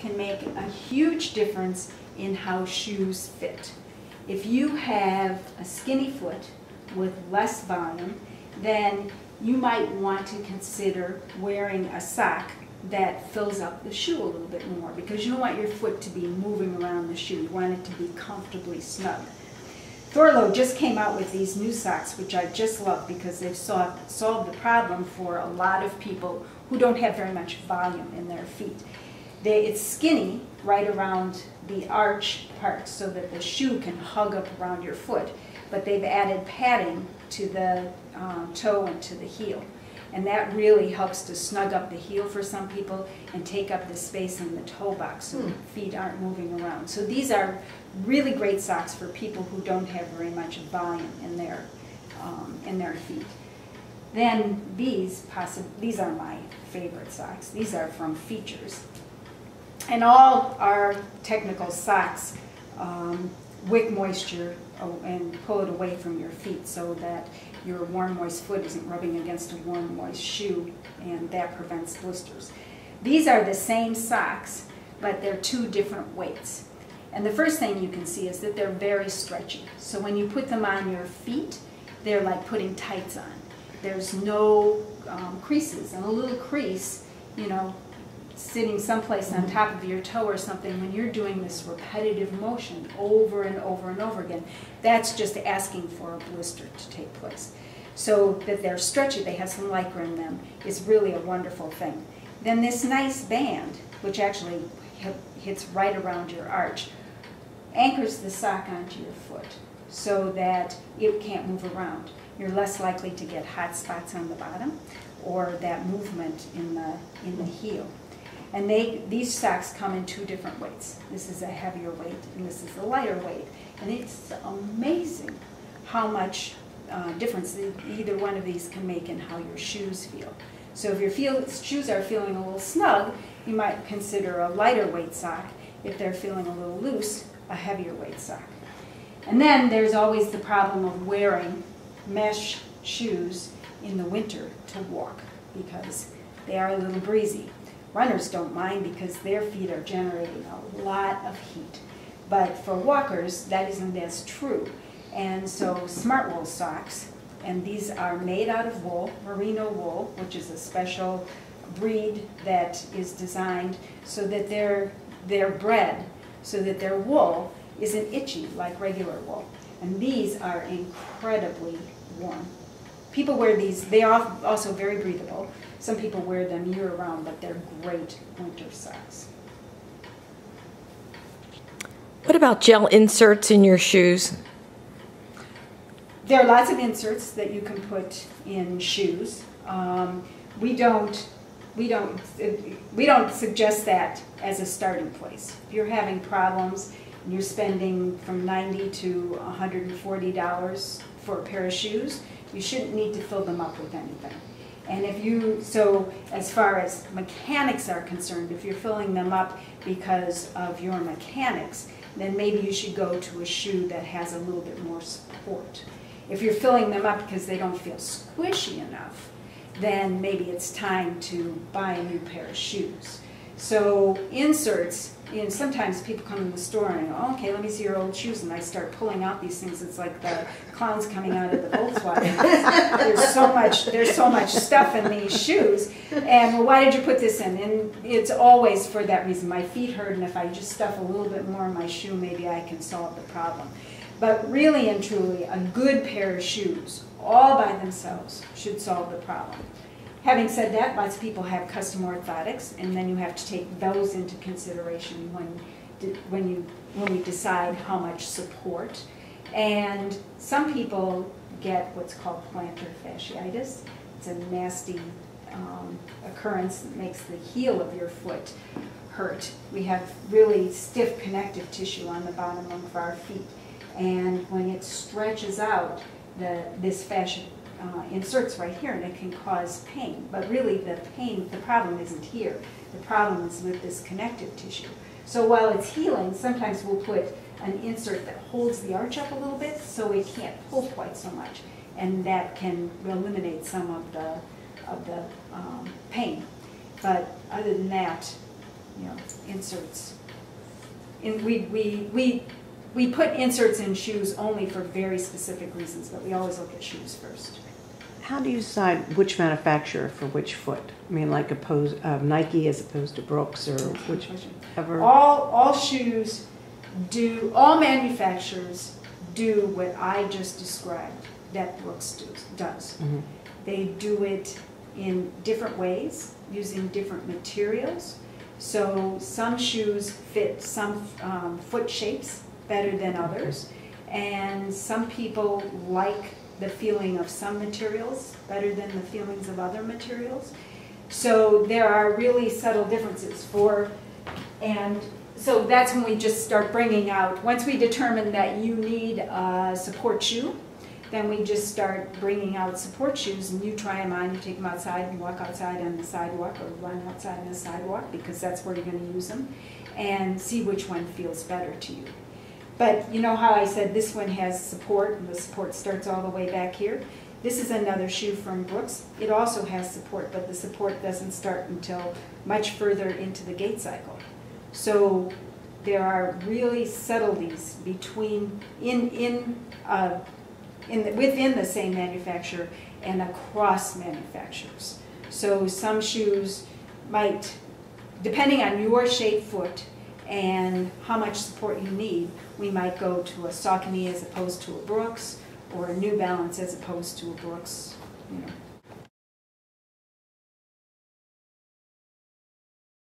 can make a huge difference in how shoes fit. If you have a skinny foot with less volume, then you might want to consider wearing a sock that fills up the shoe a little bit more, because you don't want your foot to be moving around the shoe. You want it to be comfortably snug. Thorlo just came out with these new socks, which I just love because they've solved the problem for a lot of people who don't have very much volume in their feet. It's skinny right around the arch part so that the shoe can hug up around your foot, but they've added padding to the toe and to the heel. And that really helps to snug up the heel for some people and take up the space in the toe box so the feet aren't moving around. So these are really great socks for people who don't have very much volume in their feet. Then these are my favorite socks. These are from Features. And all our technical socks wick moisture and pull it away from your feet so that your warm, moist foot isn't rubbing against a warm, moist shoe, and that prevents blisters. These are the same socks, but they're two different weights. And the first thing you can see is that they're very stretchy. So when you put them on your feet, they're like putting tights on. There's no creases, and a little crease, you know, sitting someplace on top of your toe or something, when you're doing this repetitive motion over and over and over again, that's just asking for a blister to take place. So that they're stretchy, they have some lycra in them, is really a wonderful thing. Then this nice band, which actually hits right around your arch, anchors the sock onto your foot so that it can't move around. You're less likely to get hot spots on the bottom or that movement in the heel. And these socks come in two different weights. This is a heavier weight, and this is a lighter weight. And it's amazing how much difference either one of these can make in how your shoes feel. So if your shoes are feeling a little snug, you might consider a lighter weight sock. If they're feeling a little loose, a heavier weight sock. And then there's always the problem of wearing mesh shoes in the winter to walk because they are a little breezy. Runners don't mind because their feet are generating a lot of heat. But for walkers, that isn't as true. And so smart wool socks, and these are made out of wool, merino wool, which is a special breed that is designed so that they're bred so that their wool isn't itchy like regular wool. And these are incredibly warm. People wear these, they are also very breathable. Some people wear them year-round, but they're great winter socks. What about gel inserts in your shoes? There are lots of inserts that you can put in shoes. We don't suggest that as a starting place. If you're having problems and you're spending from $90 to $140 for a pair of shoes, you shouldn't need to fill them up with anything. And so as far as mechanics are concerned, if you're filling them up because of your mechanics, then maybe you should go to a shoe that has a little bit more support. If you're filling them up because they don't feel squishy enough, then maybe it's time to buy a new pair of shoes. So inserts, sometimes people come in the store and go, oh, okay, let me see your old shoes, and I start pulling out these things. It's like the clowns coming out of the Volkswagen. There's so much stuff in these shoes, and well, why did you put this in? And it's always for that reason. My feet hurt, and if I just stuff a little bit more in my shoe, maybe I can solve the problem. But really and truly, a good pair of shoes, all by themselves, should solve the problem. Having said that, lots of people have custom orthotics, and then you have to take those into consideration when we decide how much support. And some people get what's called plantar fasciitis. It's a nasty occurrence that makes the heel of your foot hurt. We have really stiff connective tissue on the bottom of our feet, and when it stretches out, this fascia inserts right here, and it can cause pain. But really the problem isn't here. The problem is with this connective tissue. So while it's healing, sometimes we'll put an insert that holds the arch up a little bit so it can't pull quite so much, and that can eliminate some of the pain. But other than that, inserts. And we put inserts in shoes only for very specific reasons, but we always look at shoes first. How do you decide which manufacturer for which foot? I mean, like Nike as opposed to Brooks or whichever? All shoes do, all manufacturers do what I just described that Brooks does. Mm-hmm. They do it in different ways, using different materials. So some shoes fit some foot shapes better than others, and some people like the feeling of some materials better than the feelings of other materials. So there are really subtle differences and so that's when we just start bringing out, once we determine that you need a support shoe, then we just start bringing out support shoes, and you try them on, you take them outside and walk outside on the sidewalk or run outside on the sidewalk, because that's where you're going to use them, and see which one feels better to you. But you know how I said this one has support, and the support starts all the way back here? This is another shoe from Brooks. It also has support, but the support doesn't start until much further into the gait cycle. So there are really subtleties between within the same manufacturer and across manufacturers. So some shoes might, depending on your shaped foot and how much support you need, we might go to a Saucony as opposed to a Brooks, or a New Balance as opposed to a Brooks, you know.